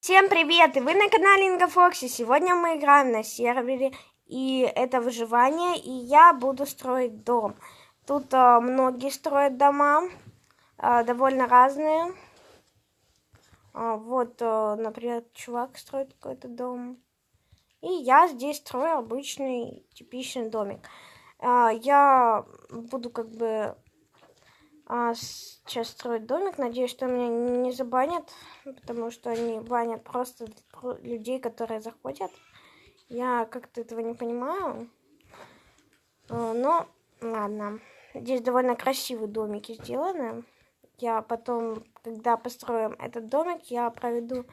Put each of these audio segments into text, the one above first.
Всем привет! И вы на канале Ингафокси. Сегодня мы играем на сервере, и это выживание, и я буду строить дом. Тут многие строят дома, довольно разные. Например, чувак строит какой-то дом. И я здесь строю обычный, типичный домик. Я буду сейчас строить домик. Надеюсь, что меня не забанят, потому что они банят просто людей, которые заходят. Я как-то этого не понимаю. Но ладно. Здесь довольно красивые домики сделаны. Я потом, когда построим этот домик, я проведу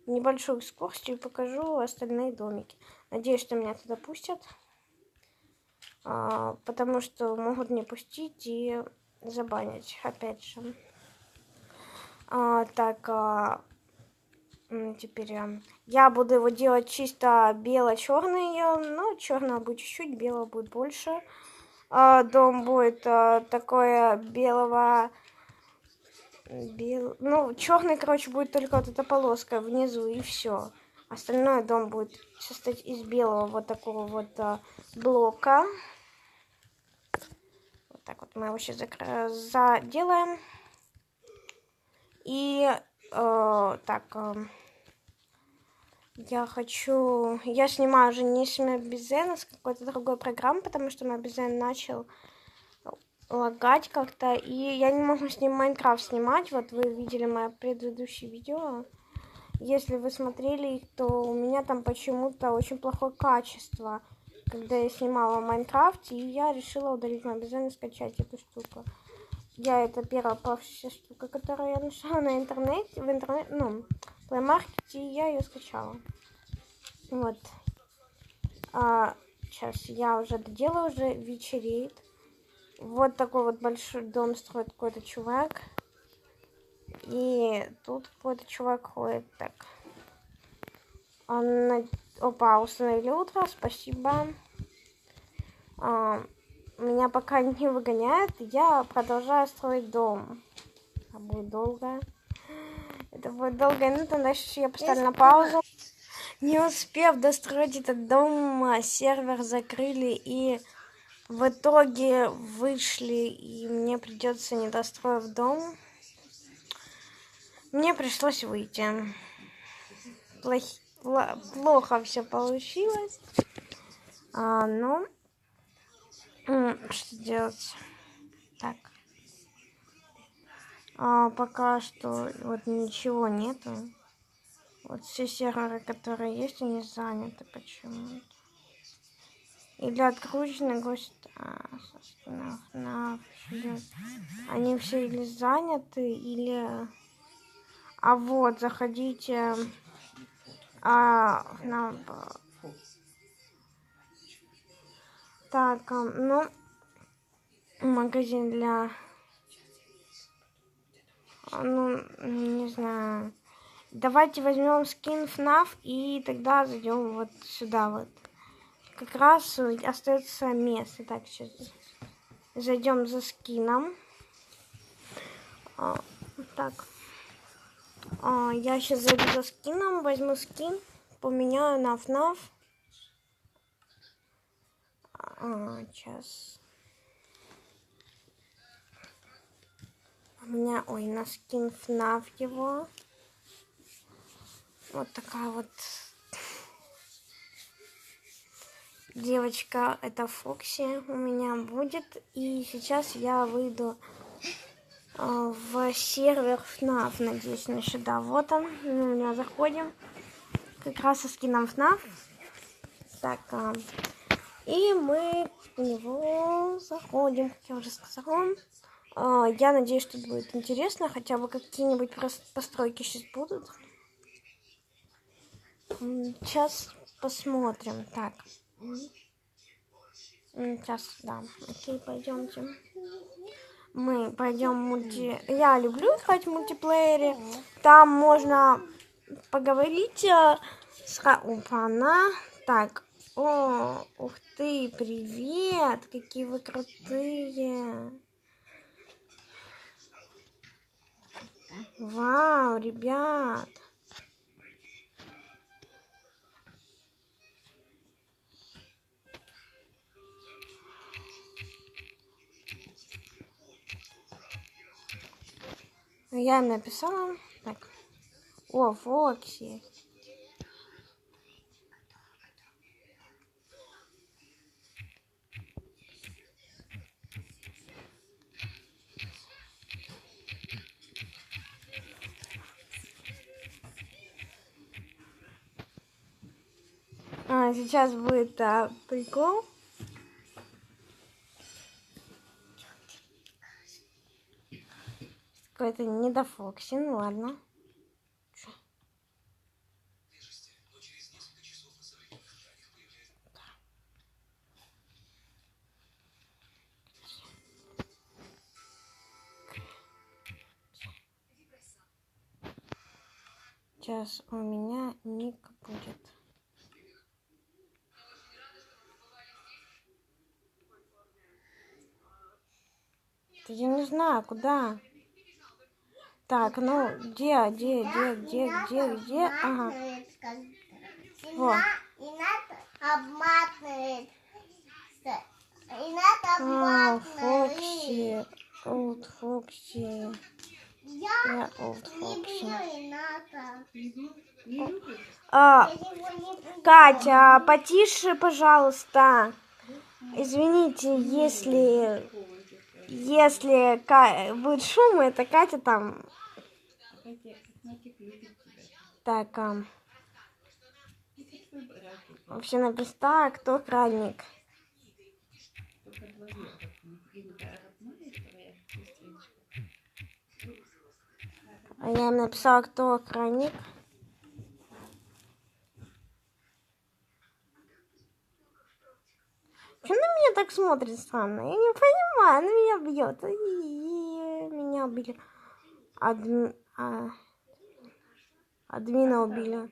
небольшую экскурсию и покажу остальные домики. Надеюсь, что меня туда пустят. Потому что могут не пустить и забанить, опять же. Теперь я буду его делать чисто бело-черный. Ну, черного будет чуть-чуть, белого будет больше. Дом будет такое белого... Ну, черный, короче, будет только вот эта полоска внизу, и все. Остальное дом будет состоять из белого вот такого вот блока. Вот так вот мы его сейчас заделаем. И я снимаю уже не с Мобизена, а с какой-то другой программы, потому что Мобизен начал лагать как-то, и я не могу с ним Майнкрафт снимать. Вот вы видели мое предыдущее видео. Если вы смотрели их, то у меня там почему-то очень плохое качество, когда я снимала в Майнкрафте, и я решила удалить Мобизен и скачать эту штуку. Это первая попавшаяся штука, которую я нашла на интернете, в Play Market, и я ее скачала. Вот. Сейчас я уже доделаю, уже вечереет. Вот такой вот большой дом строит какой-то чувак. И тут какой-то чувак ходит. Так. Опа, установили утро, спасибо. Меня пока не выгоняют, я продолжаю строить дом. Это будет долго. Ну, тогда я поставлю на паузу. Не успев достроить этот дом, сервер закрыли, и в итоге вышли, и мне придется, не достроив дом, мне пришлось выйти. Плохо все получилось. Что делать? Так. Пока что вот ничего нету. Вот все серверы, которые есть, они заняты почему-то. Или откручены гости. Они все или заняты, или... вот, заходите. Так, магазин для... не знаю. Давайте возьмем скин FNAF и тогда зайдем вот сюда вот. Как раз остается место. Так, сейчас зайдем за скином. Я сейчас зайду за скином, возьму скин, поменяю на FNAF. Сейчас. У меня, на скин FNAF его. Вот такая вот девочка, это Фокси у меня будет. И сейчас я выйду в сервер FNAF, надеюсь, сюда. Вот он, мы у меня заходим. Как раз со скином FNAF. Так, и мы в него заходим, как я уже сказала. Я надеюсь, что будет интересно, хотя бы какие-нибудь постройки сейчас будут. Сейчас посмотрим. Так. Сейчас, да. Окей, пойдемте. Мы пойдем Я люблю играть в мультиплеере. Там можно поговорить с... Опа-на. Так. Ух ты, привет. Какие вы крутые. Вау, ребят. Я им написала. Так. О, Фокси. Сейчас будет прикол. Какой-то недофокси, ну ладно. Сейчас у меня ник будет. Я не знаю, куда. Так, ну, где? Ага. Во. Фокси. Олд Фокси. Я Олд Фокси. Катя, потише, пожалуйста. Извините, если будет шум, это Катя там. Так, вообще написано, кто охранник. А я им написала, кто охранник. Что на меня так смотрит странно? Я не понимаю, она меня бьет. Меня убили. Админа убили.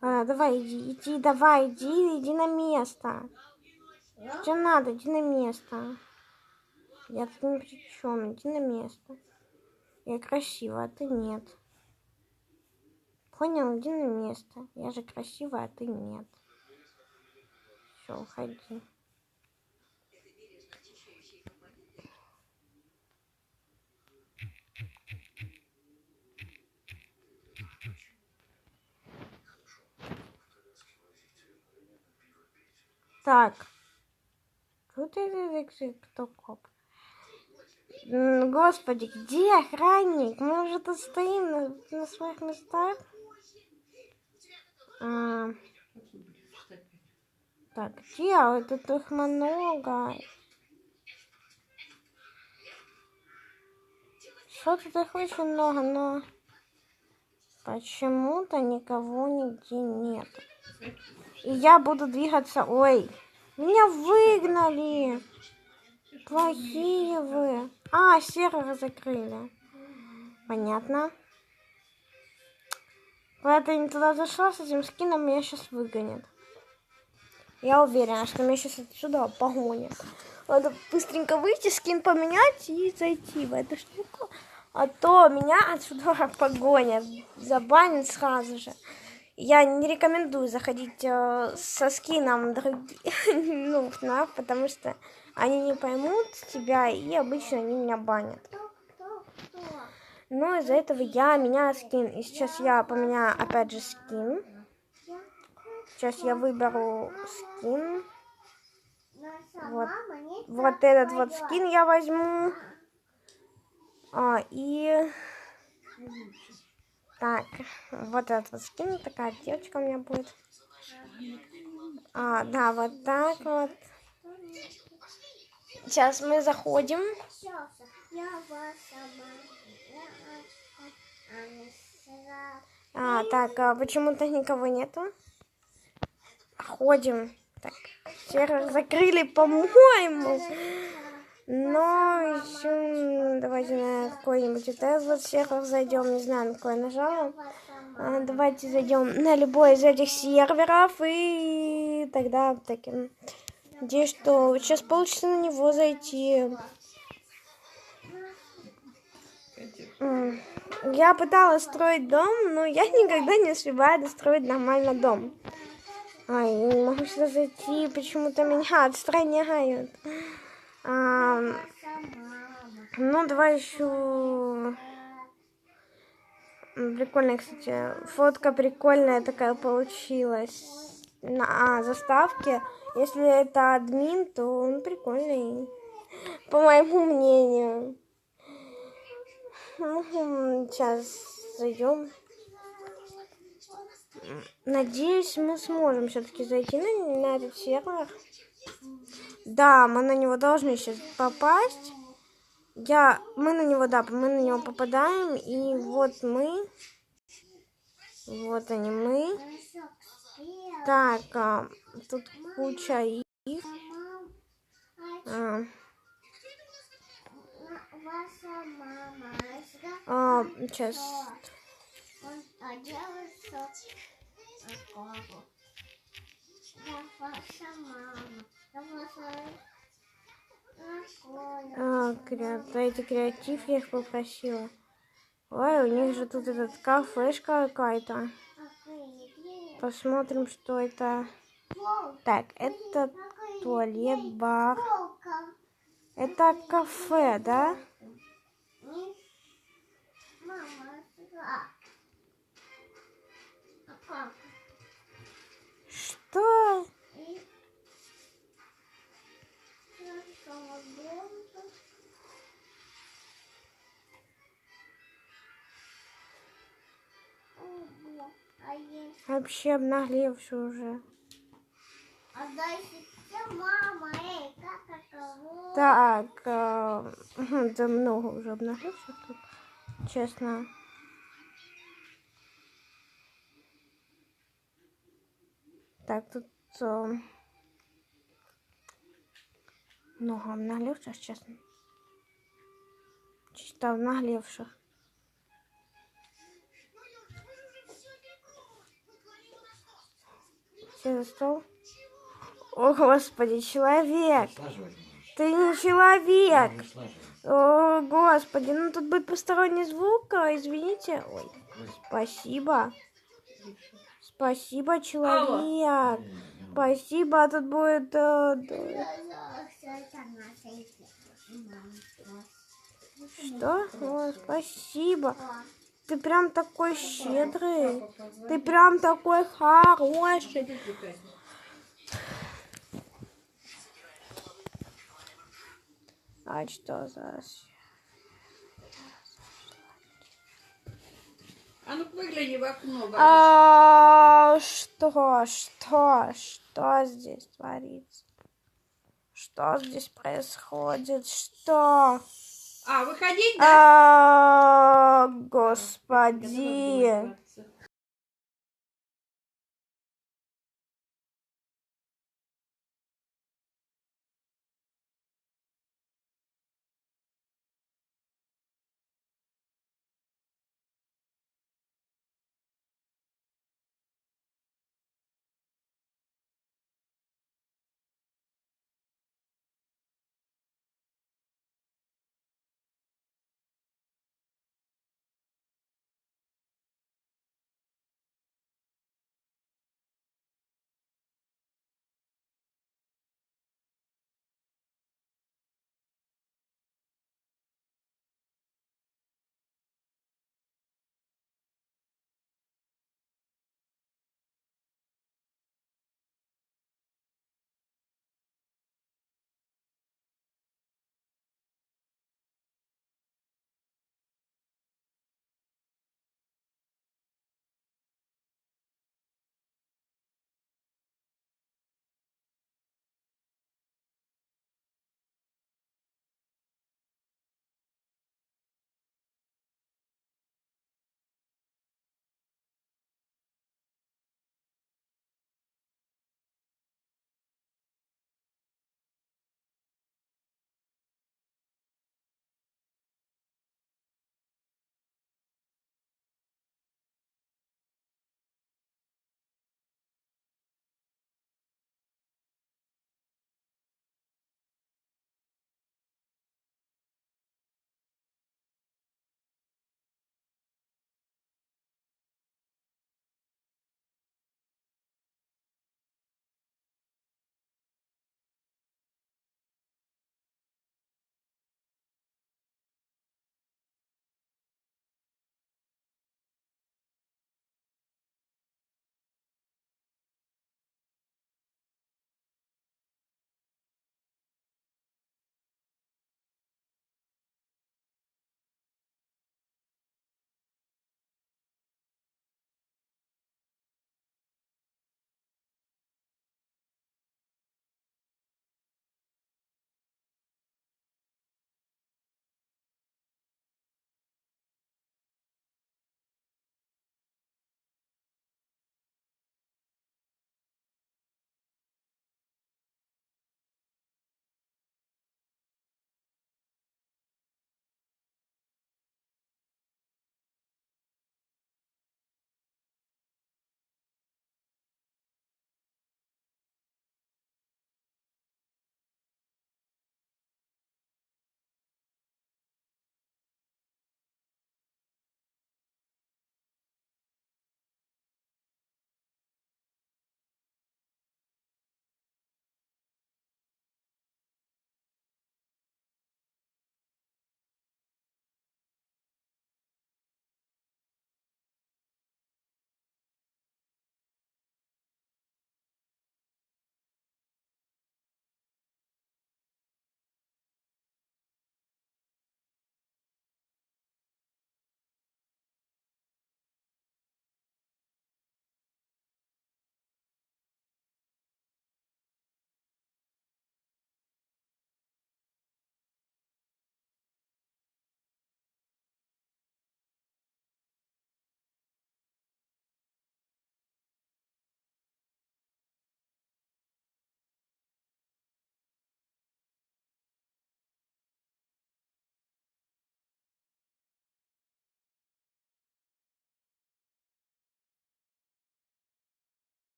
Давай, иди на место. Что надо, иди на место. Я тут ни при чем, иди на место. Я красивая, а ты нет. Понял, иди на место. Я же красивая, а ты нет. Все, уходи. Так. Тут кто коп? Господи, где охранник? Мы уже тут стоим на своих местах. Так, где? Тут их много. Что тут их очень много, но почему-то никого нигде нет. И я буду двигаться. Ой, меня выгнали. Плохие вы. Сервер закрыли. Понятно. Поэтому я не туда зашла с этим скином, меня сейчас выгонят. Я уверена, что меня сейчас отсюда погонят. Надо быстренько выйти, скин поменять и зайти в эту штуку. А то меня отсюда погонят. Забанят сразу же. Я не рекомендую заходить со скином других, потому что они не поймут тебя, и обычно они меня банят. Но из-за этого я меняю скин. И сейчас я поменяю опять же скин. Сейчас я выберу скин. Вот этот вот скин я возьму. И так, вот этот вот скин. Такая девочка у меня будет. Да, вот так вот. Сейчас мы заходим. Так, почему-то никого нету. Ходим. Так, сервер закрыли, по-моему. Но еще давайте на какой-нибудь вот сервер зайдем. Не знаю, на какой нажала. Давайте зайдем на любой из этих серверов. И тогда таким. Надеюсь, что сейчас получится на него зайти. Я пыталась строить дом, но я никогда не успеваю достроить нормально дом. Я не могу сюда зайти, почему-то меня отстраняют. Давай еще... Прикольная, кстати. Фотка прикольная такая получилась на заставке. Если это админ, то он прикольный, по моему мнению. Сейчас зайдем. Надеюсь, мы сможем все-таки зайти на этот сервер. Да, мы на него должны сейчас попасть. Мы на него попадаем, и вот мы. Вот они мы. Так, тут куча их. Сейчас. Дайте креатив, я их попросила. Ой, у них же тут этот кафешка какая-то. Посмотрим, что это. Так, это туалет, бар. Это кафе, да? Что? Вообще обнаглевший уже. Так, да много уже обнаглевших тут, честно. Так, тут много обнаглевших, честно. Чисто обнаглевших. Все за стол. О, Господи, человек! Ты не человек! О, Господи, ну тут будет посторонний звук, извините. Ой, спасибо. Спасибо, человек. Спасибо, тут будет... Что? О, спасибо. Ты прям такой щедрый. Ты прям такой хороший. А что за... А ну выгляни в окно. Что здесь творится? Что здесь происходит? Что? Выходить, да? Господи.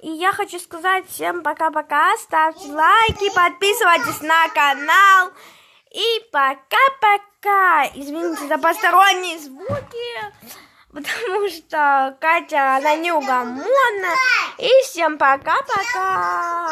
И я хочу сказать всем пока-пока. Ставьте лайки, подписывайтесь на канал. И пока-пока. Извините за посторонние звуки. Потому что Катя, она неугомонна. И всем пока-пока.